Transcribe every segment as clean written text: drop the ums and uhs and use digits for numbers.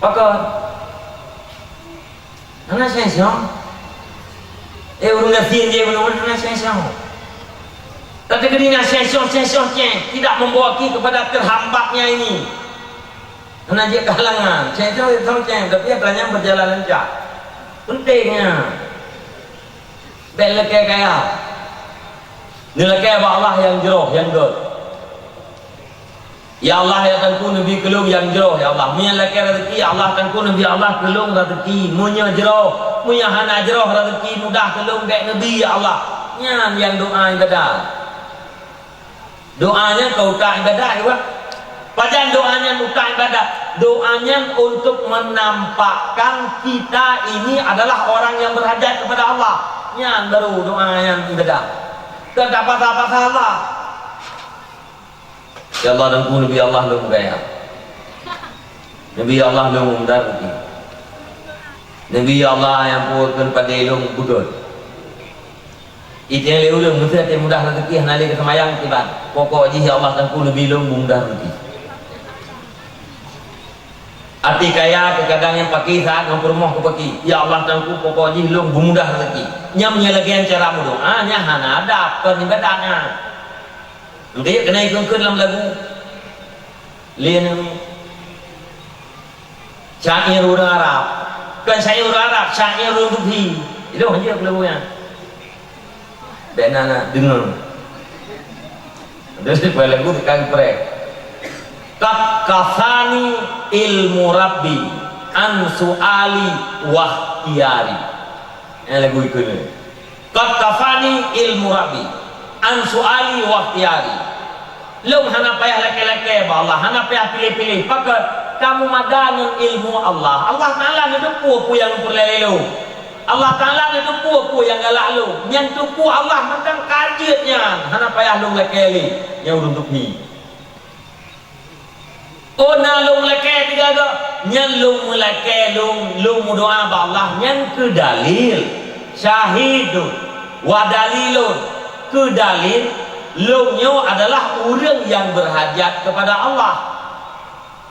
Maka hana sensong urung nafin je belum hana sensong. Tapi ketika sensong tidak membawa kita kepada terhambatnya ini. Hana je kehalangan. Sensong tapi katanya berjalan lancar. Pentingnya belakang kaya nilai Allah yang jauh yang good. Ya Allah ya tanku nabi kelung yang jauh ya Allah munya laki rezeki Allah tanku nabi Allah kelung rezeki munya jauh munya hana jauh rezeki mudah kelung dek nabi ya Allah nyan yang doa ibadah doanya kau tak ibadah ya Padahal doanya bukan ibadat, doanya untuk menampakkan kita ini adalah orang yang berhajat kepada Allah. Yang baru doa yang ibadat. Tak apa-apa salah. Ya Allah dan Nabi Allah lu gaya. Nabi Allah lu mudar. Nabi Allah yang purkan pada ilmu budut. Itu yang leulung mesti ada mudah rezeki hanali kesemayang tiba. Pokok ji Allah dan Nabi lu mudah rezeki. Arti kaya kadang yang pakai saat ngampur moh ke pakai. Ya Allah tangku pokok ji lu mudah rezeki. Nyamnya lagi yang cara mu doa nya hana ada kan ibadahnya. Dia kena ikut dalam lagu. Lian syair orang Arab. Kan syair orang Arab, syair orang Sufi. Itu hanya lagunya. Dan anak dengar. Terus lagu tekan prek. Kafani ilmu Rabbi an suali wahtiyari. Ini lagu itu ni. Kafani ilmu Rabbi an suali wahtiyari. Lu hana payah laki-laki Allah, hana payah pilih-pilih. Pakai kamu madanun ilmu Allah. Allah Taala ni depu yang perlelu. Allah Taala ni depu yang galak lu. Yang depu Allah macam kajetnya. Hana payah lu laki-laki yang untuk ni. Oh nalung leke tiga go nyelung leke lung doa ba Allah nyan ke dalil syahidun wa dalilun ke dalil lungnya adalah orang yang berhajat kepada Allah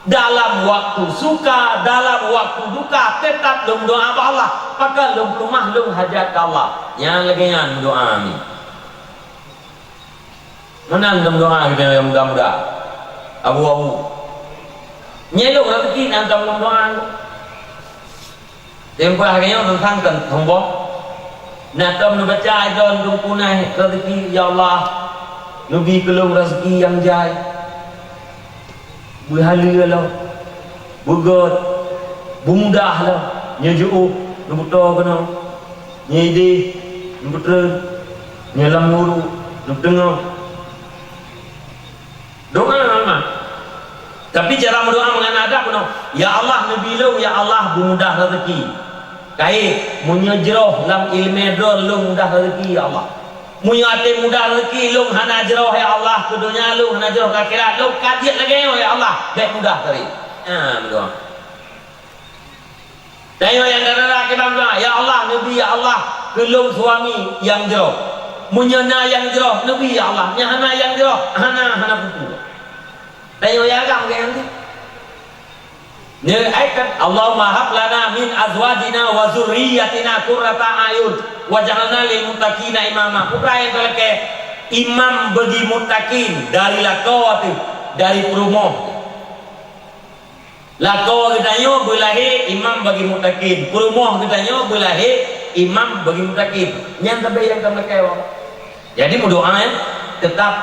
dalam waktu suka dalam waktu duka tetap lung doa ba Allah pakai lung rumah lung hajat Allah yang lagi nyan doa ni menang doa kita yang mudah-mudah abu-abu nyelok rezeki nanti belum doa. Tempoh harinya tentang tombok. Nak kamu baca ajar untuk punai rezeki ya Allah. Nabi kelung rezeki yang jai. Berhala lah, bugot, bumudah lah, nyejuk, nubuto kena, nyede, nubutre, nyelam muru, nubdengar. Doa nama. Tapi cara berdoa mengenai adab no. Ya Allah nabilu ya Allah mudah rezeki. Kait munyajroh lam ilmu dor lu mudah rezeki ya Allah. Munyate mudah rezeki lu hana jroh ya Allah ke dunia lu hana jroh ke akhirat lu kajian lagi ya Allah. Baik mudah tadi. Berdoa. Tayo yang darah kita berdoa ya Allah nabi ya Allah ke lu suami yang jroh. Munyana yang jroh nabi ya Allah. Nya hana yang jroh hana putu. Tayo ya agam ke nanti. Ni ayat Allahumma hab lana min azwajina wa zurriyyatina qurrata ayun waj'alna lil muttaqina imama. Putra yang ke imam bagi muttaqin dari lakawat dari perumoh. Lakawat kita yo belahi imam bagi muttaqin. Perumoh kita yo belahi imam bagi muttaqin. Yang tapi yang kamu kewa. Jadi berdoa tetap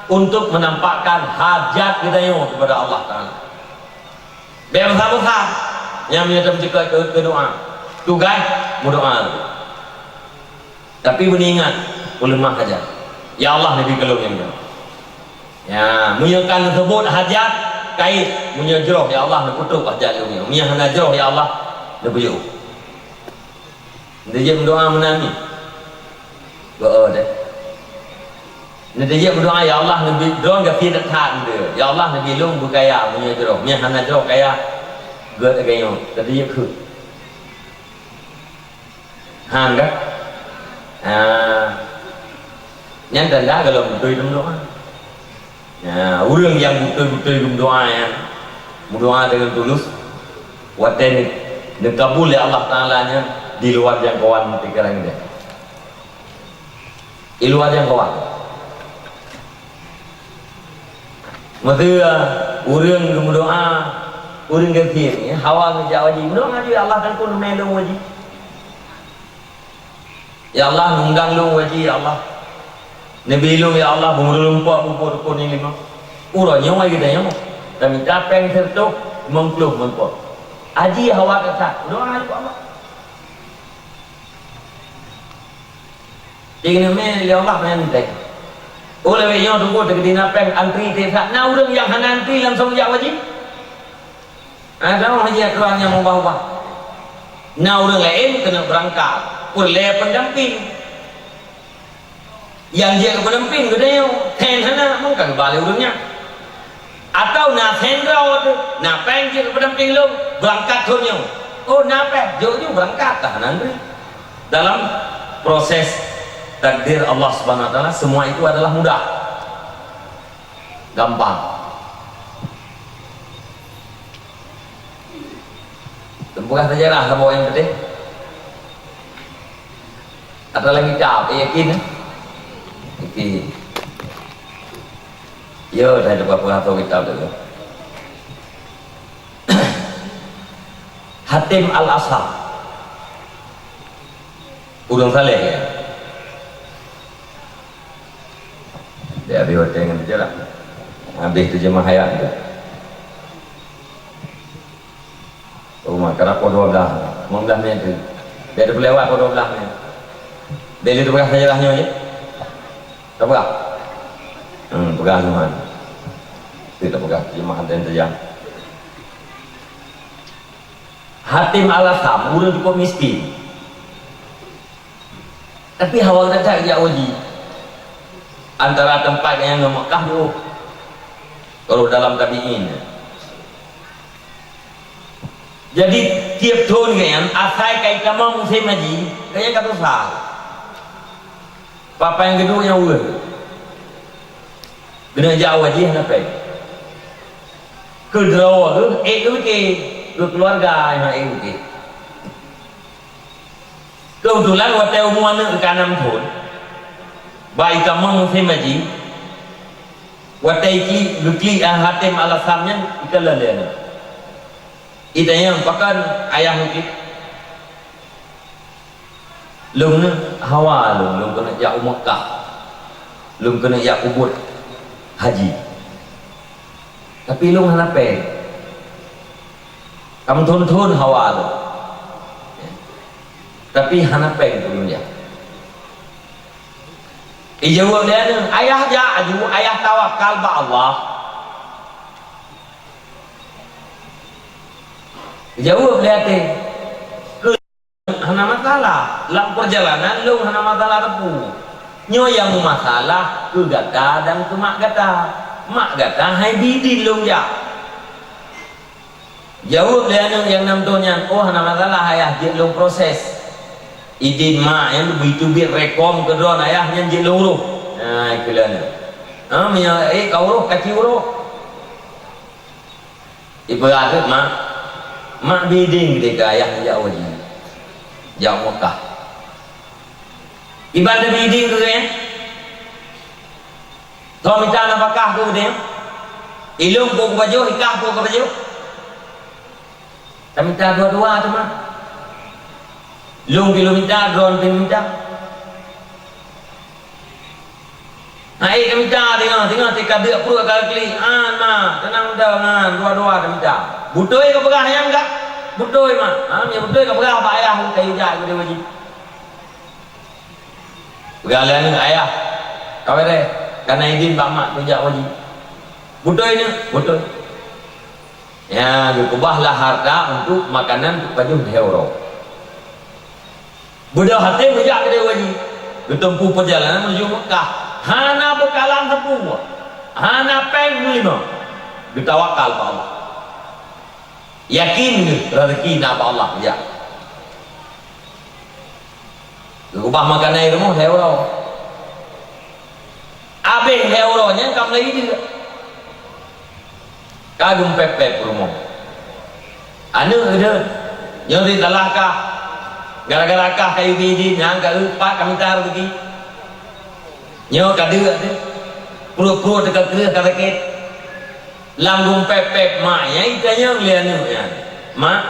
untuk menampakkan hajat kita yo kepada Allah Taala. Besar-besar yang menyatakan ke doa. Tugas berdoa. Tapi beringat ulama saja. Ya Allah nabi kalau yang ya, menyakan sebut hajat kait menyajroh ya Allah nak putuk hajat lu. Menyah najroh ya Allah nak buyuk. Dia berdoa menami. Doa deh. Dia berdoa ya Allah nabi drone ke fiat than dia. Ya Allah nabi lung berkaya punya jero. Nya hana jero kaya. Gớt agayo. Tadi khử. Hang dah. Yang tanda kalau betul dalam doa. Ya, orang yang betul-betul dalam doa ya. Berdoa dengan tulus. Waten dikabul oleh Allah Ta'ala nya di luar jangkauan pikiran dia, di luar jangkauan. Maksudnya orang berdoa, orang kafir hawa ngejak wajib berdoa juga Allah kan pun melong wajib. Ya Allah nunggang long wajib ya Allah. Nabi long ya Allah bumur lumpur kuning lima. Uranya wajib kita yang dan minta peng sertuk mengklub mengkop. Aji hawa kata doa itu Allah. Jadi ni Allah menyantai. Oleh yang tunggu dekat peng antri tesak. Nah orang yang antri langsung jak wajib. Ada orang yang keluar yang mau bawa. Nah orang lain kena berangkat. Oleh pendamping. Yang dia pendamping kedai ten hana mungkin balik orangnya. Atau nak sendra tu, nak pengen pendamping lu berangkat tunya. Oh napa? Jauh berangkat dah nanti. Dalam proses takdir Allah Subhanahu Wa Taala semua itu adalah mudah, gampang. Bukan sejarah sama yang penting. Ada lagi cap, yakin? Yakin. Yo, dah ada beberapa tahu kitab dulu. Hatim Al-Ashar. Udang Saleh ya. Dia biar dengan dia lah. Habis terjemah hayat tu. Rumah kerap 12 minit tu. Dia ada lewat 12 minit. Dia itu bekas sejarahnya je. Tak bekas? Bekas teman. Tidak bekas terjemahan dan terjang. Hatim Al-Ashar, orang cukup miskin. Tapi hawa kata dia uji. Antara tempat yang di Mekah tu, kalau dalam tabi'in. Jadi tiap tahun kan, asal kait kamar musim haji, kaya kata sah. Papa yang kedua yang urut. Kena jauh haji kenapa? Kedua tu, ke keluarga yang ke. Kebetulan waktu umur anak ke 6 tahun. Baik kamu musim haji. Waktu iki lukli Hatim Al-Asharnya ikalalian. Itanya pakan ayah mungkin. Lung hawa lung kena jak Mekah. Lung kena jak Ubud haji. Tapi lung hanape. Kamu thun hawa tu. Tapi hanape tu dia. Jawab dia ni, ayah ja'aju, ayah tawakal ba Allah. Jawab dia tu, hana masalah, dalam perjalanan lu hana masalah tepu. Nyo yang masalah ke gata dan ke mak gata. Mak gata hai bidin lu ya. Jawab dia ni yang namanya, oh hana masalah ayah je lu proses. Idin mak yang begitu bir rekom kedua ayahnya je lu. Nah itulah ni. Minya kau uruh kaki uruh. Ibarat mak bidin ketika ayah jauh haji. Jauh Mekah. Ibadah bidin tu kan. Kau minta nafkah tu dia. Ilmu ku baju, hikah ku baju. Tak minta dua-dua tu mah. Lung kilo minta, drone pun minta. Hai kami minta tengok tika dia perut kali kali. Mah, tenang dah dua-dua kami minta. Butoi ke pegah yang enggak? Butoi mah. Ya butoi ke pegah apa ayah kayu jak dia wajib. Pegalian ni ayah. Kawere karena izin pak mak tu jak wajib. Butoi ni, butoi. Ya, dikubahlah harta untuk makanan baju euro. Budak hati bijak ke dia wajib. Bertempuh perjalanan menuju Mekah. Hana bekalan sepuluh. Hana peng 5. Ditawakal pada Allah. Yakin rezeki nak Allah ya. Ubah makanan rumah euro. Abeng euronya kamu lagi juga. Kagum pepek rumah. anu ada yang di talakah gara-gara kah kayu biji yang kat pak kami tar lagi nyo kada tu puru-puru dekat kerah karet langgung pep-pep mak yang itanya lian ya mak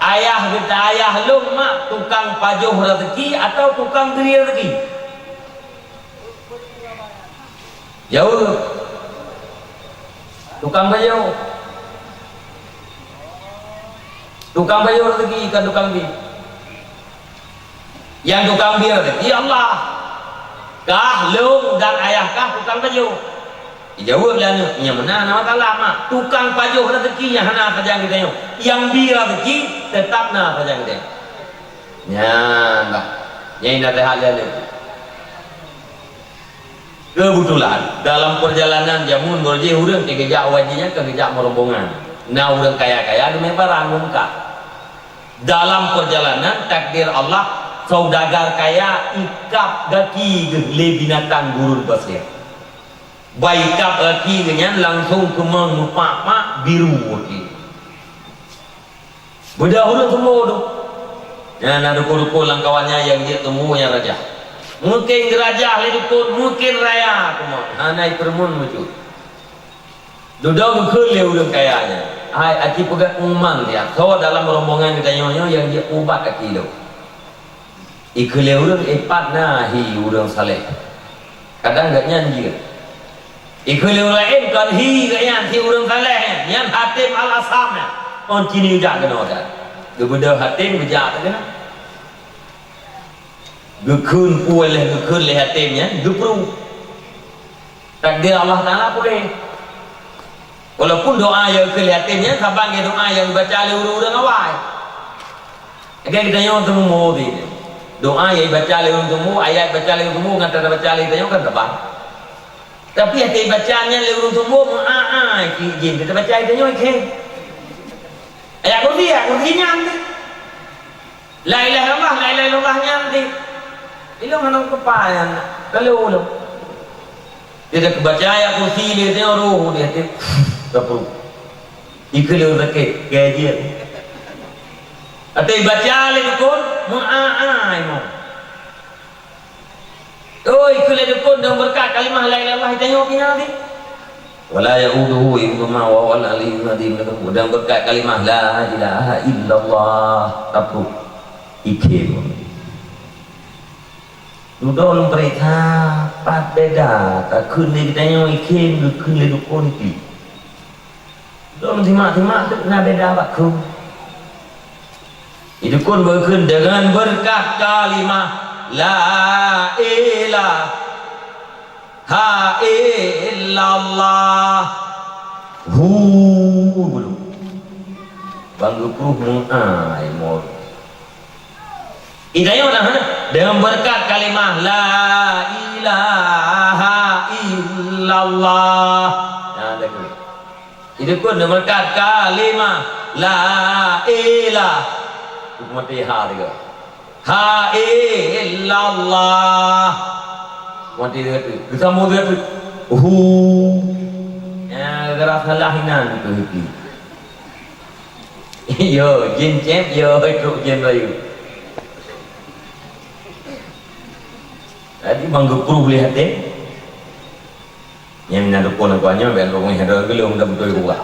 ayah kita ayah lu mak tukang pajuh rezeki atau tukang beri rezeki jauh tukang pajuh rezeki ikan tukang beri yang tukang beri rezeki ya Allah kah lu dan ayah kah tukang pajuh jawab lah ni yang mana nama kalah mak tukang pajuh rezeki yang hana pajang kita yang beri rezeki tetap na pajang kita ya mbak yang nak hal dia kebetulan dalam perjalanan jamun berje urang kegejak wajinya kegejak merombongan nah urang kaya-kaya ada barang muka dalam perjalanan takdir Allah saudagar kaya ikap gaki le binatang gurun pasir baikap gaki dengan langsung ke mengupak biru okey berdahulu semua tu ya nak duko-duko langkawannya yang dia temu yang raja mungkin gerajah le dukun mungkin raya semua hanai permun muncul duduk ke le urang kayanya ai aki pegat umang dia so dalam rombongan kita nyonya yang dia ubat kaki tu ikhle urang epat nahi urang saleh kadang gak nyanyi ikhle lain kan hi gak nyanyi urang saleh yang hatim al asam on cini jak kena dah gebeda hatim bejak kena gekun pualeh gekun le hatimnya gepru takdir Allah Taala boleh walaupun doa yang ke hatimnya sabang doa yang baca oleh urang awal agak kita nyon temu di doa yang baca oleh urang ayat baca oleh urang ngata baca oleh kita kan tebal tapi hati bacanya oleh urang temu jin kita baca kita nyon ke ayat kursi nyanti la ilaha illallah nyanti ilo manang kepayan kalau lo dia dah baca ayat kursi dia tengok roh dia hati kapru ikhle raket gajian atau baca oleh dukun mo oh ikhle dukun dan berkat kalimah la ilaha illallah tengok kena ni wala yauduhu ibma wa wal aliyyul azim dan berkat kalimah la ilaha illallah kapru ikhle duduk mereka pat beda tak kun ni tanya ikhle kun le dukun iki duduk timak-timak tu kena beda bakku dukun berkun dengan berkat kalimah la ilaha illallah belum bangga pruh ai mor idayah dah dengan berkat kalimah la ilaha illallah ada ke itu pun dengan berkat kalimah la ilaha mati ha dia ha illallah mati dia tu kita mau dia tu ya gara salah hinan tu iki yo jin chep yo itu jin layu tadi bangga puru lihat yang nak pun akunya ben rong ada gelung dah betul gua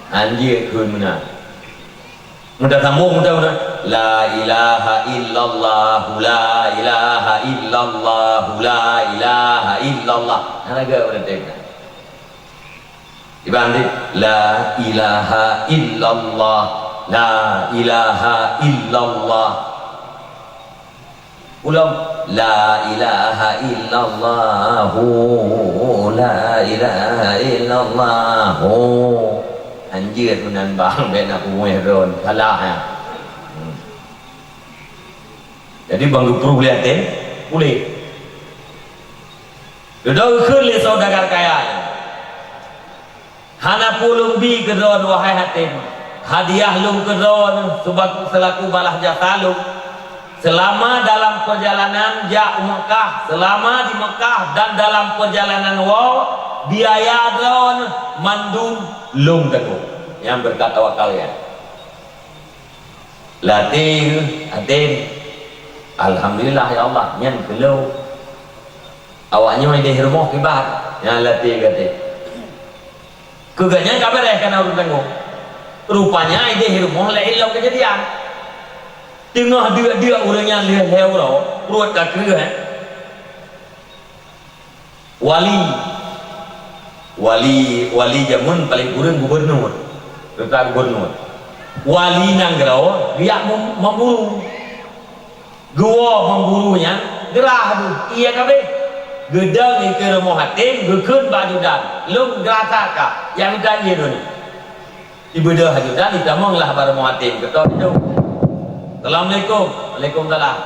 anjir kun mana mudah sambung mudah la ilaha illallah la ilaha illallah la ilaha illallah harga udah tengok dibanding la ilaha illallah la ilaha illallah ulang la ilaha illallah la ilaha illallah anjir menan bang ben aku mueron kalah ya jadi bang guru lihat boleh duduk khul le saudagar kaya hana pulung bi kedon wahai hatim hadiah lung kedon sebab selaku balah jasa lung selama dalam perjalanan ja Mekah selama di Mekah dan dalam perjalanan biaya drone mandum lung teguh yang berkata wakal ya latih atin alhamdulillah ya Allah nyan kelau awaknya mai di rumah kibat yang latih kata keganya kabar kena urut tengok rupanya di rumah la ilau kejadian tengah dia orangnya leh urut kaki wali jamun paling kurang gubernur tentang gubernur wali nanggrau dia memburu gua memburunya gerah tu iya kabe gedang ikut rumah hatim gekun bajudan lung gerata ka yang kan ye dulu ibadah hajudan ditamanglah bar rumah hatim ketok itu assalamualaikum waalaikumsalam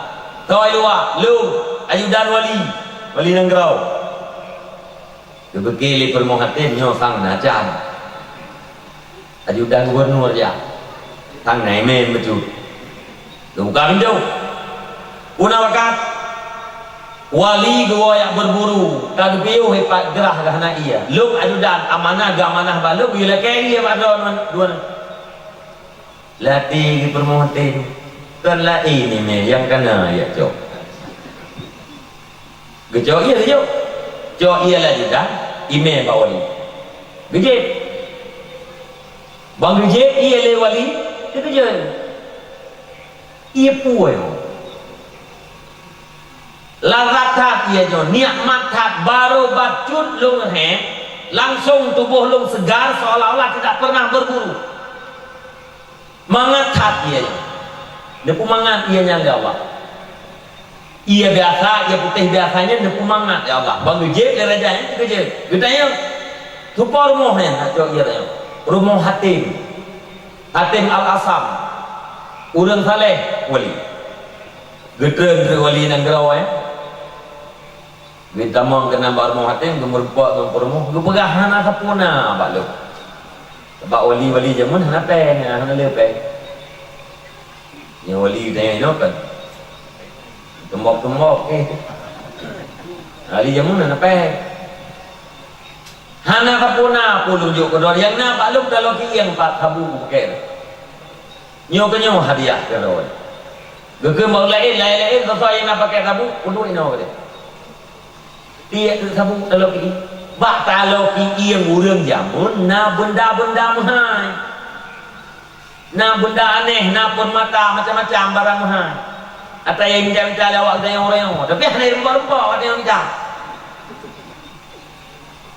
toi luar lung ajudan wali nanggrau kebekili permohatin nyo sang najan ajudan gubernur ya thằng này mềm mà chủ đủ cả bên đâu una wakat wali gua yang berburu kan piu hebat gerah gahna iya luk ajudan amanah gamanah baluk bila kaya madon dua latih permohatin kan la ini me yang kena ya cok gejo iya gejo cok iya lah juga ime pak wali gejep bang gejep iya le wali itu je ia puai laratat ia jo nikmat hat baru bacut lung he langsung tubuh lung segar seolah-olah tidak pernah berburu mangat hat ia depu mangat ia nya Allah ia biasa ia putih biasanya depu mangat ya Allah bang je derajatnya itu je gedanya tupa rumahnya jo ia rumah Hatim Al-Asam urang saleh wali gedreng ke wali nanggrau kita mau kena barmo hatim gemurpak gemurmuh gepegah hana sapuna pak lu sebab wali jamun hana pen hana lepek yang wali tanya itu kan tembok wali jamun hana pen hana kapuna puluh juk kedor yang na pak lu kalau kiang pak kabu pakai nyo hadiah kedor gege mau lain sesuai yang nak pakai sabu untuk ino kata dia sabu kalau ki bak kalau ki yang urang jamun na benda-benda mahal na benda aneh na permata macam-macam barang mahal atau yang minta lawak dengan orang tapi hanya rempah-rempah ada yang minta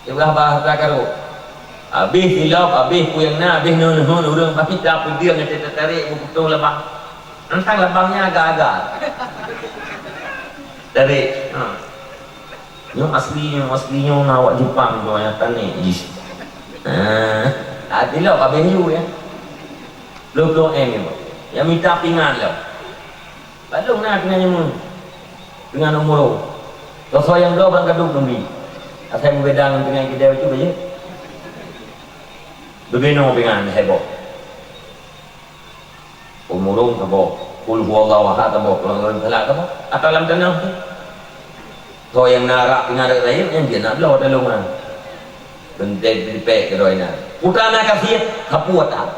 Ibrah bahasa karo. Habis hilap, habis puyang na, habis nun urang tapi tak dia ngete tarik betul lebang. Entang lebangnya agak-agak. Tarik. Yang aslinya awak Jepang tu yang tani. Adilap habis you ya. Lo ni. Yang minta pingan lah. Balung na pingan mu. Pingan umur. Kalau yang dua bang kaduk demi. Saya membedang dengan kita itu saja. Begini dengan heboh. Umurung heboh. Kul huwallahu ahad heboh. Pelanggaran salat heboh. Atau dalam tenang tu. So yang narak dengan ada lain yang dia nak belau dalam mana. Bentai dipek ke doi nak. Putana kasih kapuat tak.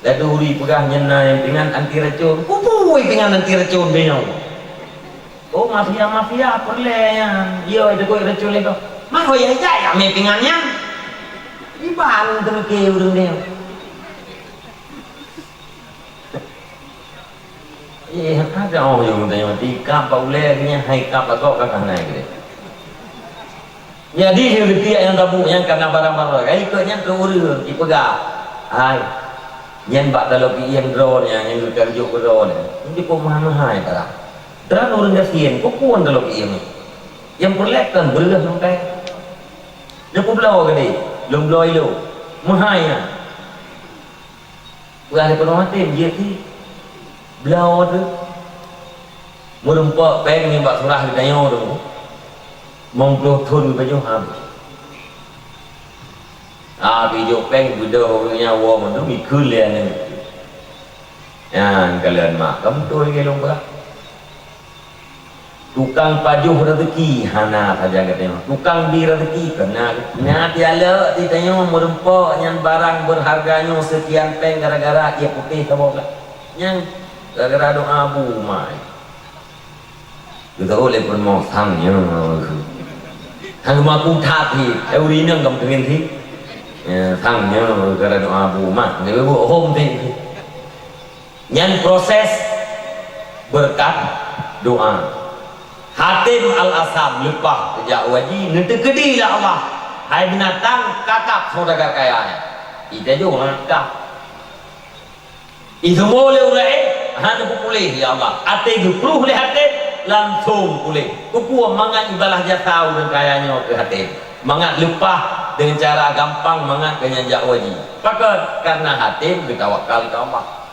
Laduri pegah nyena yang dengan anti racun. Kupui dengan anti racun benyau. Oh mafia perleyan iya itu kau racun lego mah hoya aja ya mepingannya iban terke urang dia ada orang yang tanya mati kap paulenya hai kap atau kakak naik gitu jadi dia yang tabu yang karena barang-barang kayak ikutnya ke urang dipegah hai yang bak dalam yang drone yang kerja drone ini kok mahal tak terang orang kasihan, kok puan dalam ini yang perlekkan belah sampai dia pun belau ke dia belum belau itu mahanya bukan ada mati dia tu belau tu merempak peng ni bak surah di tanya tu mempeluk thun baju habis video peng video nyawa mana mikul dia ni yang kalian mak kamu tu lagi lomba tukang pajuh rezeki hana saja katanya tukang di rezeki kena nyat diala ditanya merempak yang barang berharganya sekian peng gara-gara ia putih sama pula yang gara-gara doa bu mai kita oleh pun mau thangnya thang ma ku tha thì theo đi nâng cầm tiền thì thangnya gara doa bu mai nếu bu hôm thì yang proses berkat doa. Hatim Al-Asam lupa sejak wajib nanti gede lah Allah. Hai binatang kakak saudagar kayanya. Ida juga kakak. Itu boleh urai, hanya boleh ya Allah. Ate gupruh le hati langsung boleh. Kuku mangat ibalah jatah dan kayanya ke hati. Mangat lupa dengan cara gampang mangat kenyajak wajib. Pakat karena hati bertawakal ke Allah.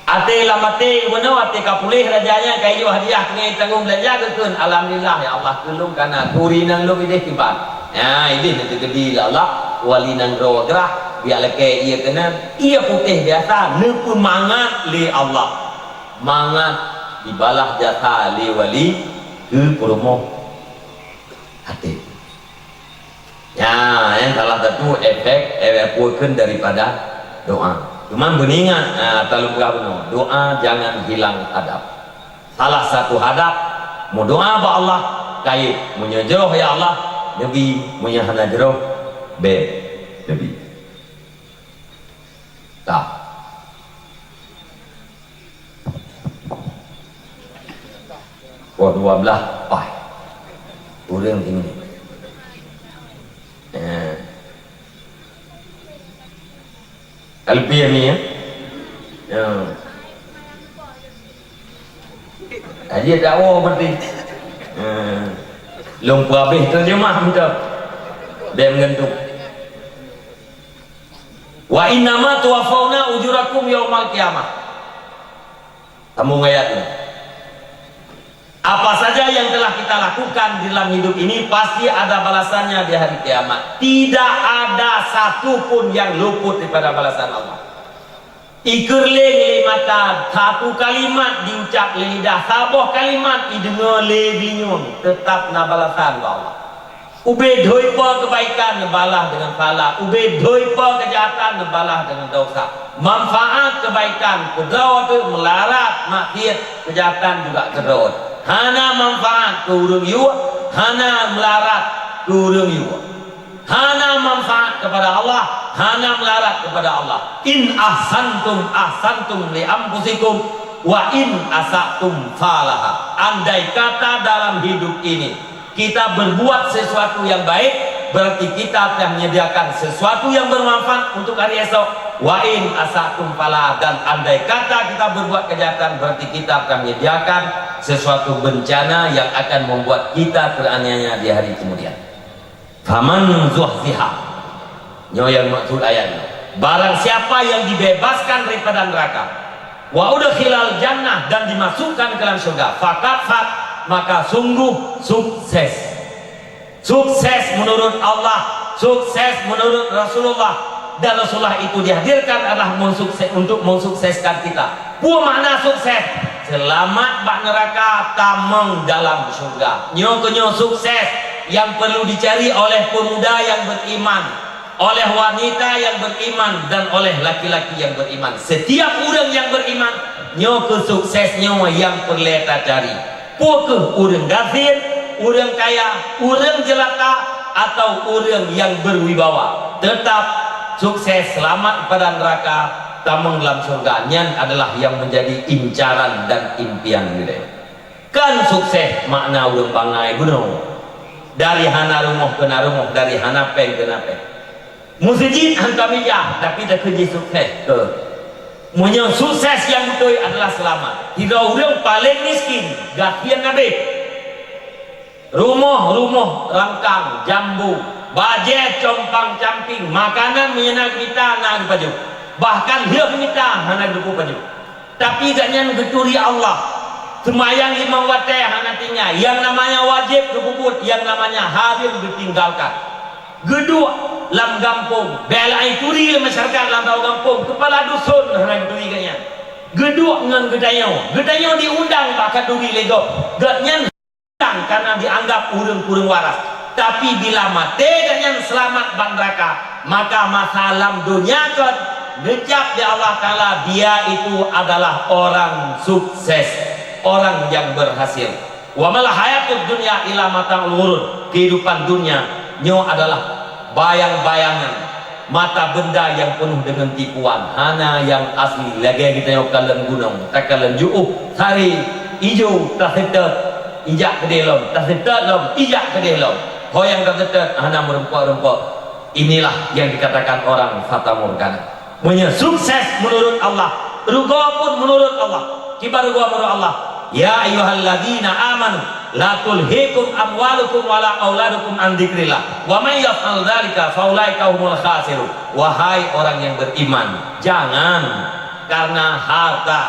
Ate lamate benar ate kapulih rajanya kayu hadiah ngai tanggung belanja keun alhamdulillah ya Allah kelung kana turi nang lu ide tiban ya ini nanti gede Allah wali nang rodrah bialake ia kena ia putih biasa nepu mangat li Allah mangat dibalah jasa li wali ke promo hati ya yang salah satu efek puakeun daripada doa. Cuman beningat, talupkah benar doa jangan hilang hadap. Salah satu hadap mau doa ba Allah kait menyejroh ya Allah Nabi menyahana jeroh be Nabi tak dua belah pai orang ini Alpi ni ya. Dia dakwah berarti. Long habis terjemah betul. Dia mengentuk. Wa innama tuwaffawna ujurakum yaumal qiyamah. Kamu ayatnya. Apa saja yang telah kita lakukan di dalam hidup ini pasti ada balasannya di hari kiamat. Tidak ada satupun yang luput daripada balasan Allah. Ikerling limata satu kalimat diucap lidah, sabuh kalimat idengar leginyum tetap na balasan Allah. Ube doipa kebaikan nebalah dengan salah, ube doipa kejahatan nebalah dengan dosa. Manfaat kebaikan kedaud melarat maksiat kejahatan juga kedaud. Hana manfaat ke urang yu, hana melarat ke urang yu. Hana manfaat kepada Allah, hana melarat kepada Allah. In ahsantum ahsantum li anfusikum wa in asatum falaha. Andai kata dalam hidup ini kita berbuat sesuatu yang baik, berarti kita telah menyediakan sesuatu yang bermanfaat untuk hari esok. Wa in asatum falaha, dan andai kata kita berbuat kejahatan, berarti kita akan menyediakan sesuatu bencana yang akan membuat kita teraniaya di hari kemudian. Faman zuhziha, nyo yang maksud ayatnya, barang siapa yang dibebaskan daripada neraka, wa udkhilal jannah, dan dimasukkan ke dalam surga, faqat maka sungguh sukses. Sukses menurut Allah, sukses menurut Rasulullah, dan Rasulullah itu dihadirkan adalah untuk mensukseskan kita. Pua makna sukses, selamat bak neraka, tameng dalam surga. Nyo sukses yang perlu dicari oleh pemuda yang beriman, oleh wanita yang beriman, dan oleh laki-laki yang beriman. Setiap orang yang beriman, nyo sukses nyo yang perlu kita cari. Pukul orang gafir, orang kaya, orang jelata, atau orang yang berwibawa, tetap sukses selamat pada neraka, tameng dalam surga. Nyan adalah yang menjadi incaran dan impian kita. Kan sukses makna orang bangai benar. Dari hana rumah ke rumah, dari hana pen ke pen. Masjid hantamiyah, tapi dah kerja sukses ke. Punya sukses yang betul adalah selamat. Tidak orang paling miskin, gafian nabi. Rumah rangkang, jambu, bajet, compang, camping, makanan menyenang kita nak baju. Bahkan hidup kita hana duku baju. Tapi gaknya geturi Allah. Semayang 5 waktu hanatinya, yang namanya wajib dikubur, yang namanya hadir ditinggalkan. Gedua lam gampung, belai turi masyarakat lam tahu gampung, kepala dusun hanang turi kanya. Gedua dengan gedayau diundang bahkan turi lego. Gatnya undang karena dianggap urang-urang waras. Tapi bila mati dengan selamat bang neraka, maka masalah dunia ke ngecap di Allah Ta'ala, dia itu adalah orang sukses, orang yang berhasil. Wa mal hayatud dunya ila mata'ul ghurur. Kehidupan dunia nyo adalah bayang-bayangan, mata benda yang penuh dengan tipuan. Hana yang asli lagi kita yang kalen gunung, tak kalen juuh, sari hijau tak setet, ijak kedelom, tak setet lom, ijak kedelom. Hoyang tak setet, hana merempok-rempok. Inilah yang dikatakan orang fata morgana. Sukses menurut Allah, rugo pun menurut Allah, kibar rugo menurut Allah. Ya ayyuhalladzina amanu la tulhikum amwalukum wala auladukum an dzikrillah wa may yaf'al dzalika faulaika humul khasirun. Wahai orang yang beriman, jangan karena harta,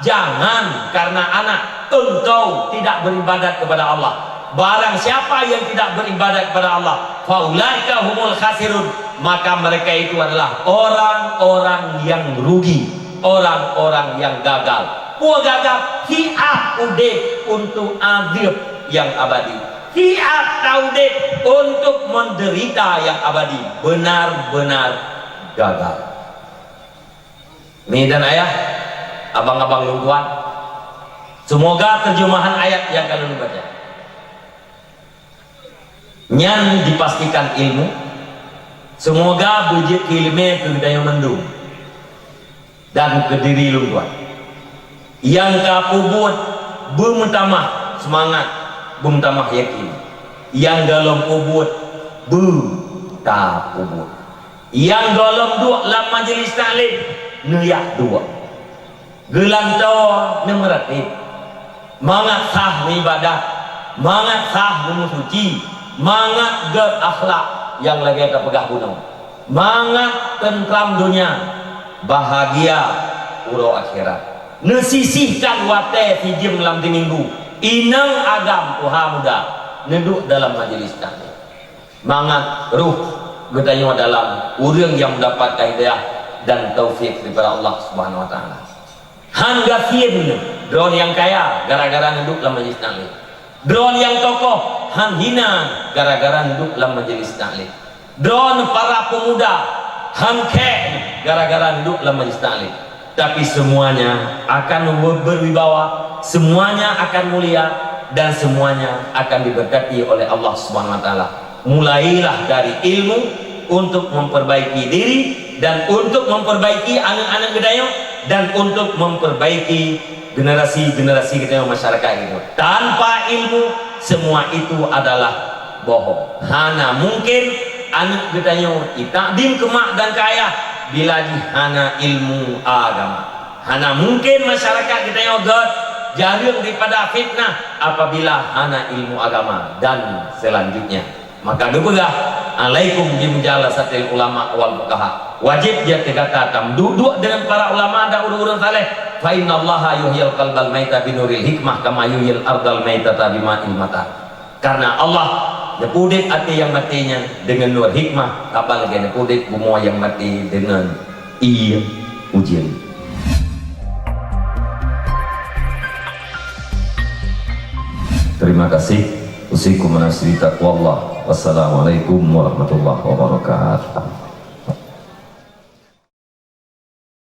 jangan karena anak engkau tidak beribadat kepada Allah. Barang siapa yang tidak beribadat kepada Allah, faulaika humul khasirun, maka mereka itu adalah orang-orang yang rugi, orang-orang yang gagal. Gagal fi'ah udik untuk adib yang abadi, fi'ah taudik untuk menderita yang abadi, benar-benar gagal. Ini dan ayah, abang-abang lukuan, semoga terjemahan ayat yang kalian baca nyan dipastikan ilmu, semoga bujit ilmu kedaya mendung dan kediri lukuan yang kapubut bumtamah semangat, bumtamah yakin, yang dalam ubud tak ubud, yang dalam dua lam majelis taklim nuyak dua gelanto nemeratib mangat sah ibadah, mangat sah suci, mangat ger akhlak yang lagi kita pegah gunung, mangat tentram dunia, bahagia uro akhirat. Nesisihkan wate hijim dalam minggu inang agam uha muda neduk dalam majelis taklim, mangat ruh bertanya dalam urang yang mendapatkan hidayah dan taufik daripada Allah Subhanahu wa taala. Hangga fin drone yang kaya gara-gara neduk dalam majelis taklim, drone yang tokoh han hina gara-gara neduk dalam majelis taklim, drone para pemuda han kek gara-gara neduk dalam majelis taklim. Tapi semuanya akan berwibawa, semuanya akan mulia, dan semuanya akan diberkati oleh Allah Subhanahu wa taala. Mulailah dari ilmu untuk memperbaiki diri dan untuk memperbaiki anak-anak gedayong dan untuk memperbaiki generasi-generasi kita masyarakat itu. Tanpa ilmu semua itu adalah bohong. Hana mungkin anak gedayong itakdim kemak dan kaya bila hana ilmu agama. Hana mungkin masyarakat kita yogat jaring daripada fitnah apabila hana ilmu agama. Dan selanjutnya maka dupegah alaikum bimujalasatil ulama wal fuqaha, wajib dia tegakkan duduk dengan para ulama dan urun-urun saleh. Fa innallaha yuhyil qalbal maita binuril hikmah kama yuhyil ardal maitata bima'il mata. Karena Allah nepudit hati yang matinya dengan nur hikmah, kapal lagi nepudit bumua yang mati dengan ujian. Terima kasih. Usikum menasih taqwa Allah. Wassalamualaikum warahmatullahi wabarakatuh.